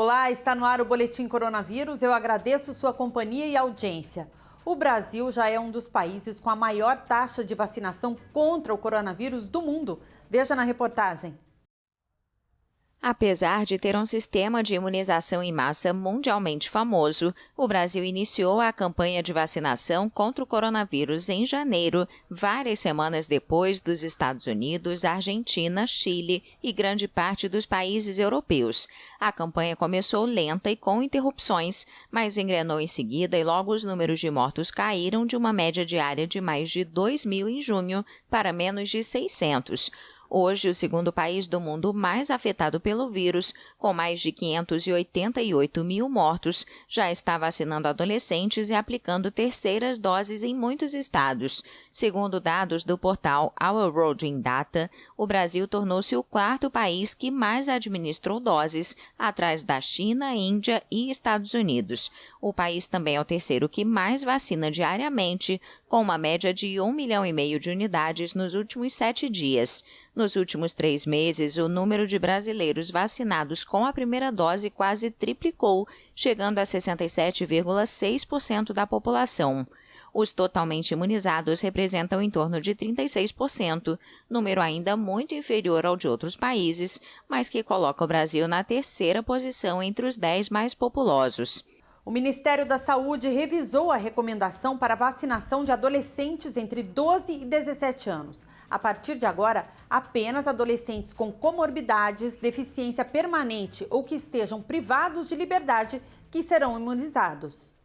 Olá, está no ar o Boletim Coronavírus. Eu agradeço sua companhia e audiência. O Brasil já é um dos países com a maior taxa de vacinação contra o coronavírus do mundo. Veja na reportagem. Apesar de ter um sistema de imunização em massa mundialmente famoso, o Brasil iniciou a campanha de vacinação contra o coronavírus em janeiro, várias semanas depois dos Estados Unidos, Argentina, Chile e grande parte dos países europeus. A campanha começou lenta e com interrupções, mas engrenou em seguida e logo os números de mortos caíram de uma média diária de mais de 2.000 em junho para menos de 600. Hoje, o segundo país do mundo mais afetado pelo vírus, com mais de 588 mil mortos, já está vacinando adolescentes e aplicando terceiras doses em muitos estados. Segundo dados do portal Our World in Data, o Brasil tornou-se o quarto país que mais administrou doses, atrás da China, Índia e Estados Unidos. O país também é o terceiro que mais vacina diariamente, com uma média de 1,5 milhão de unidades nos últimos 7 dias. Nos últimos 3 meses, o número de brasileiros vacinados com a primeira dose quase triplicou, chegando a 67,6% da população. Os totalmente imunizados representam em torno de 36%, número ainda muito inferior ao de outros países, mas que coloca o Brasil na terceira posição entre os 10 mais populosos. O Ministério da Saúde revisou a recomendação para vacinação de adolescentes entre 12 e 17 anos. A partir de agora, apenas adolescentes com comorbidades, deficiência permanente ou que estejam privados de liberdade que serão imunizados.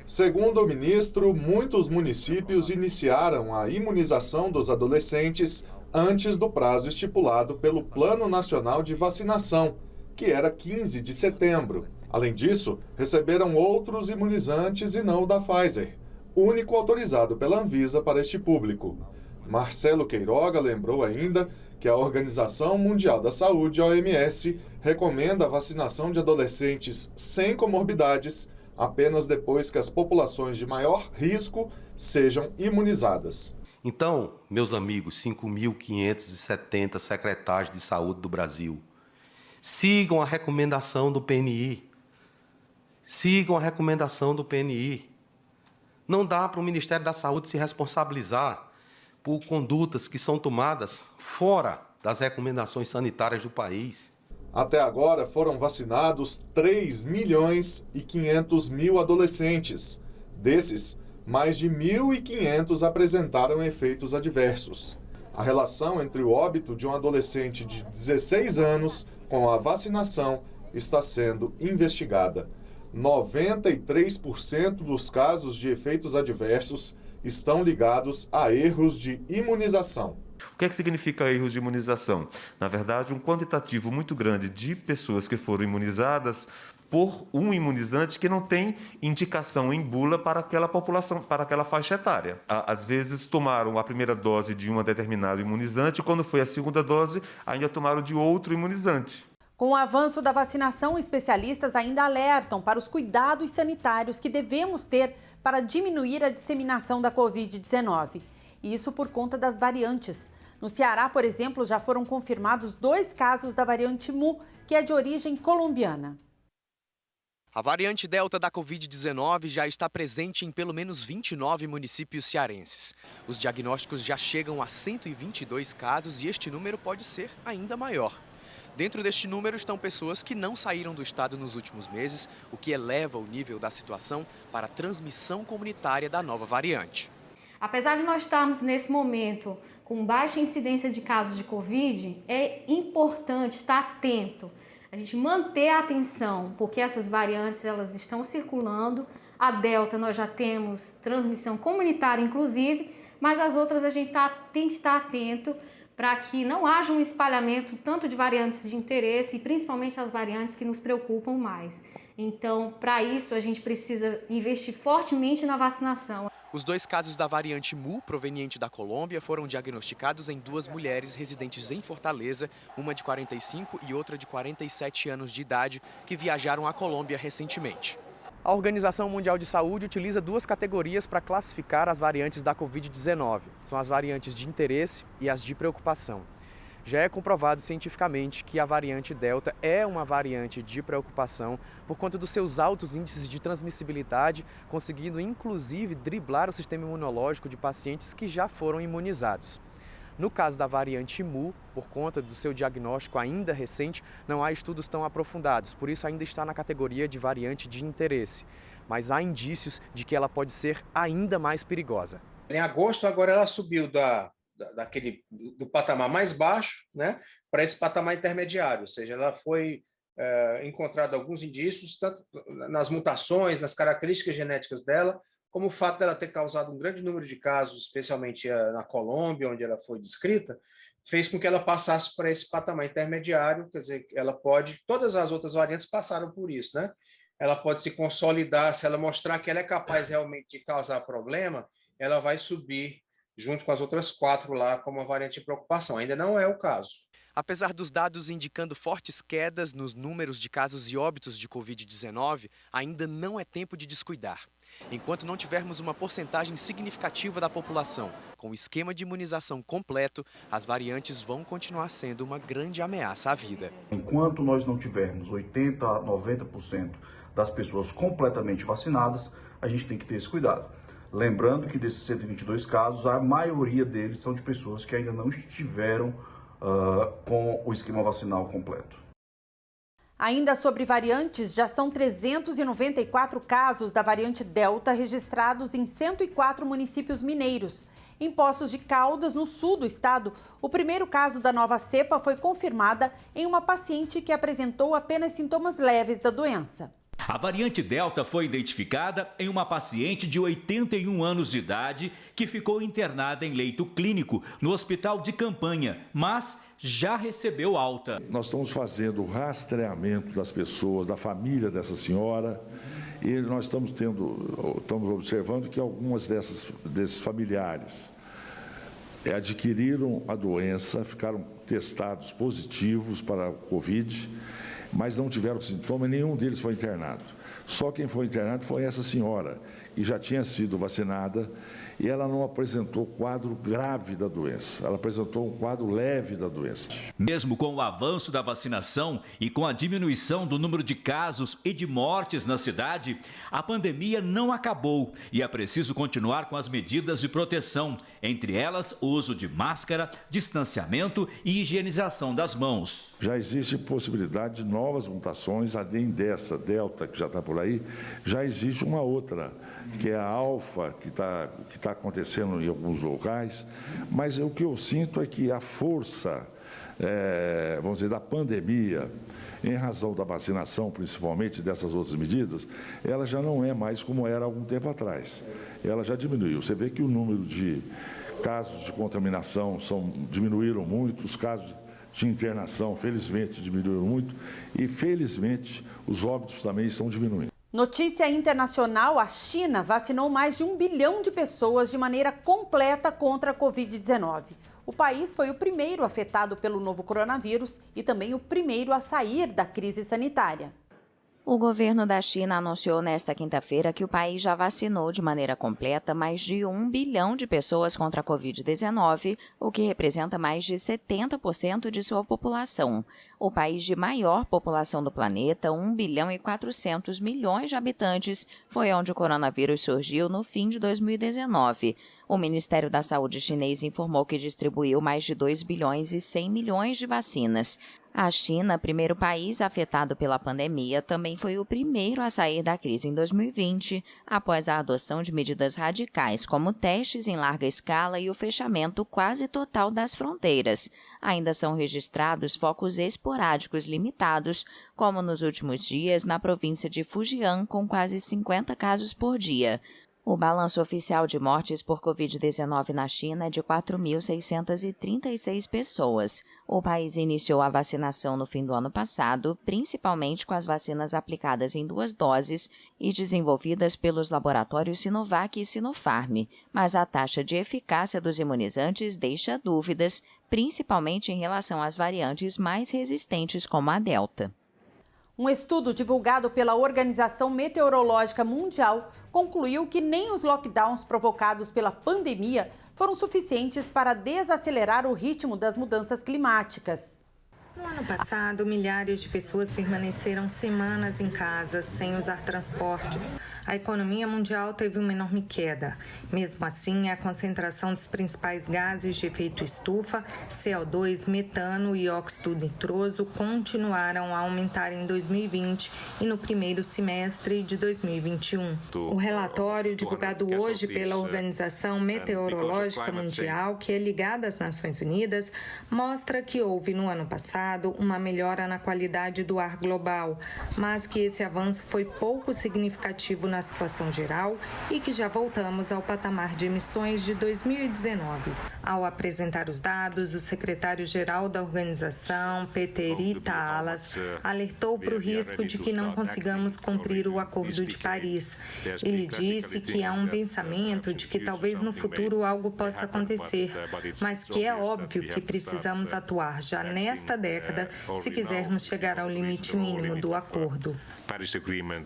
Segundo o ministro, muitos municípios iniciaram a imunização dos adolescentes antes do prazo estipulado pelo Plano Nacional de Vacinação, que era 15 de setembro. Além disso, receberam outros imunizantes e não o da Pfizer, único autorizado pela Anvisa para este público. Marcelo Queiroga lembrou ainda que a Organização Mundial da Saúde, OMS, recomenda a vacinação de adolescentes sem comorbidades apenas depois que as populações de maior risco sejam imunizadas. Então, meus amigos, 5.570 secretários de saúde do Brasil, sigam a recomendação do PNI. Sigam a recomendação do PNI. Não dá para o Ministério da Saúde se responsabilizar por condutas que são tomadas fora das recomendações sanitárias do país. Até agora foram vacinados 3.500.000 adolescentes. Desses, mais de 1.500 apresentaram efeitos adversos. A relação entre o óbito de um adolescente de 16 anos com a vacinação está sendo investigada. 93% dos casos de efeitos adversos estão ligados a erros de imunização. O que significa erros de imunização? Na verdade, um quantitativo muito grande de pessoas que foram imunizadas por um imunizante que não tem indicação em bula para aquela população, para aquela faixa etária. Às vezes tomaram a primeira dose de um determinado imunizante e quando foi a segunda dose, ainda tomaram de outro imunizante. Com o avanço da vacinação, especialistas ainda alertam para os cuidados sanitários que devemos ter para diminuir a disseminação da Covid-19. E isso por conta das variantes. No Ceará, por exemplo, já foram confirmados 2 casos da variante Mu, que é de origem colombiana. A variante Delta da Covid-19 já está presente em pelo menos 29 municípios cearenses. Os diagnósticos já chegam a 122 casos e este número pode ser ainda maior. Dentro deste número estão pessoas que não saíram do estado nos últimos meses, o que eleva o nível da situação para a transmissão comunitária da nova variante. Apesar de nós estarmos nesse momento com baixa incidência de casos de Covid, é importante estar atento, a gente manter a atenção, porque essas variantes elas estão circulando. A Delta nós já temos transmissão comunitária inclusive, mas as outras a gente tem que estar atento para que não haja um espalhamento tanto de variantes de interesse e principalmente as variantes que nos preocupam mais. Então, para isso, a gente precisa investir fortemente na vacinação. Os 2 casos da variante Mu, proveniente da Colômbia, foram diagnosticados em 2 mulheres residentes em Fortaleza, uma de 45 e outra de 47 anos de idade, que viajaram à Colômbia recentemente. A Organização Mundial de Saúde utiliza 2 categorias para classificar as variantes da Covid-19. São as variantes de interesse e as de preocupação. Já é comprovado cientificamente que a variante Delta é uma variante de preocupação por conta dos seus altos índices de transmissibilidade, conseguindo inclusive driblar o sistema imunológico de pacientes que já foram imunizados. No caso da variante Mu, por conta do seu diagnóstico ainda recente, não há estudos tão aprofundados, por isso ainda está na categoria de variante de interesse. Mas há indícios de que ela pode ser ainda mais perigosa. Em agosto, agora ela subiu do patamar mais baixo, né, para esse patamar intermediário, ou seja, ela foi encontrado alguns indícios, tanto nas mutações, nas características genéticas dela, como o fato dela ter causado um grande número de casos, especialmente na Colômbia, onde ela foi descrita, fez com que ela passasse para esse patamar intermediário, quer dizer, todas as outras variantes passaram por isso, né? Ela pode se consolidar, se ela mostrar que ela é capaz realmente de causar problema, ela vai subir junto com as outras 4 lá como uma variante de preocupação. Ainda não é o caso. Apesar dos dados indicando fortes quedas nos números de casos e óbitos de Covid-19, ainda não é tempo de descuidar. Enquanto não tivermos uma porcentagem significativa da população com o esquema de imunização completo, as variantes vão continuar sendo uma grande ameaça à vida. Enquanto nós não tivermos 80% a 90% das pessoas completamente vacinadas, a gente tem que ter esse cuidado. Lembrando que desses 122 casos, a maioria deles são de pessoas que ainda não estiveram com o esquema vacinal completo. Ainda sobre variantes, já são 394 casos da variante Delta registrados em 104 municípios mineiros. Em Poços de Caldas, no sul do estado, o primeiro caso da nova cepa foi confirmada em uma paciente que apresentou apenas sintomas leves da doença. A variante Delta foi identificada em uma paciente de 81 anos de idade que ficou internada em leito clínico no hospital de campanha, mas já recebeu alta. Nós estamos fazendo o rastreamento das pessoas, da família dessa senhora, e nós estamos observando que algumas desses familiares adquiriram a doença, ficaram testados positivos para a Covid, mas não tiveram sintoma e nenhum deles foi internado. Só quem foi internado foi essa senhora, que já tinha sido vacinada e ela não apresentou quadro grave da doença, ela apresentou um quadro leve da doença. Mesmo com o avanço da vacinação e com a diminuição do número de casos e de mortes na cidade, a pandemia não acabou e é preciso continuar com as medidas de proteção, entre elas o uso de máscara, distanciamento e higienização das mãos. Já existe possibilidade de novas mutações, além dessa Delta que já está por aí, já existe uma outra, que é a Alfa, que está acontecendo em alguns locais, mas o que eu sinto é que a força, vamos dizer, da pandemia, em razão da vacinação, principalmente dessas outras medidas, ela já não é mais como era há algum tempo atrás. Ela já diminuiu. Você vê que o número de casos de contaminação diminuíram muito, os casos de internação, felizmente, diminuíram muito, e felizmente os óbitos também estão diminuindo. Notícia internacional: a China vacinou mais de 1 bilhão de pessoas de maneira completa contra a Covid-19. O país foi o primeiro afetado pelo novo coronavírus e também o primeiro a sair da crise sanitária. O governo da China anunciou nesta quinta-feira que o país já vacinou de maneira completa mais de 1 bilhão de pessoas contra a Covid-19, o que representa mais de 70% de sua população. O país de maior população do planeta, 1 bilhão e 400 milhões de habitantes, foi onde o coronavírus surgiu no fim de 2019. O Ministério da Saúde chinês informou que distribuiu mais de 2 bilhões e 100 milhões de vacinas. A China, primeiro país afetado pela pandemia, também foi o primeiro a sair da crise em 2020, após a adoção de medidas radicais, como testes em larga escala e o fechamento quase total das fronteiras. Ainda são registrados focos esporádicos limitados, como nos últimos dias na província de Fujian, com quase 50 casos por dia. O balanço oficial de mortes por Covid-19 na China é de 4.636 pessoas. O país iniciou a vacinação no fim do ano passado, principalmente com as vacinas aplicadas em 2 doses e desenvolvidas pelos laboratórios Sinovac e Sinopharm. Mas a taxa de eficácia dos imunizantes deixa dúvidas, principalmente em relação às variantes mais resistentes como a Delta. Um estudo divulgado pela Organização Meteorológica Mundial concluiu que nem os lockdowns provocados pela pandemia foram suficientes para desacelerar o ritmo das mudanças climáticas. No ano passado, milhares de pessoas permaneceram semanas em casa sem usar transportes. A economia mundial teve uma enorme queda. Mesmo assim, a concentração dos principais gases de efeito estufa, CO2, metano e óxido nitroso, continuaram a aumentar em 2020 e no primeiro semestre de 2021. O relatório divulgado hoje pela Organização Meteorológica Mundial, que é ligada às Nações Unidas, mostra que houve no ano passado uma melhora na qualidade do ar global, mas que esse avanço foi pouco significativo na situação geral e que já voltamos ao patamar de emissões de 2019. Ao apresentar os dados, o secretário-geral da organização, Petteri Taalas, alertou para o risco de que não consigamos cumprir o Acordo de Paris. Ele disse que há um pensamento de que talvez no futuro algo possa acontecer, mas que é óbvio que precisamos atuar já nesta década se quisermos chegar ao limite mínimo do acordo.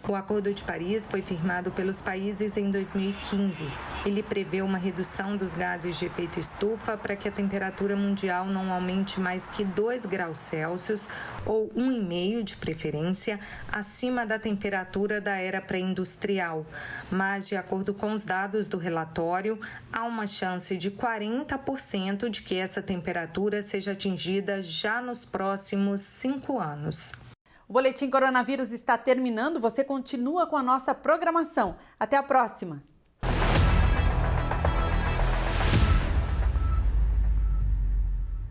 O Acordo de Paris foi firmado pelos países em 2015. Ele prevê uma redução dos gases de efeito estufa para que a temperatura mundial não aumente mais que 2 graus Celsius, ou 1,5 de preferência, acima da temperatura da era pré-industrial. Mas, de acordo com os dados do relatório, há uma chance de 40% de que essa temperatura seja atingida já nos próximos 5 anos. O Boletim Coronavírus está terminando. Você continua com a nossa programação. Até a próxima!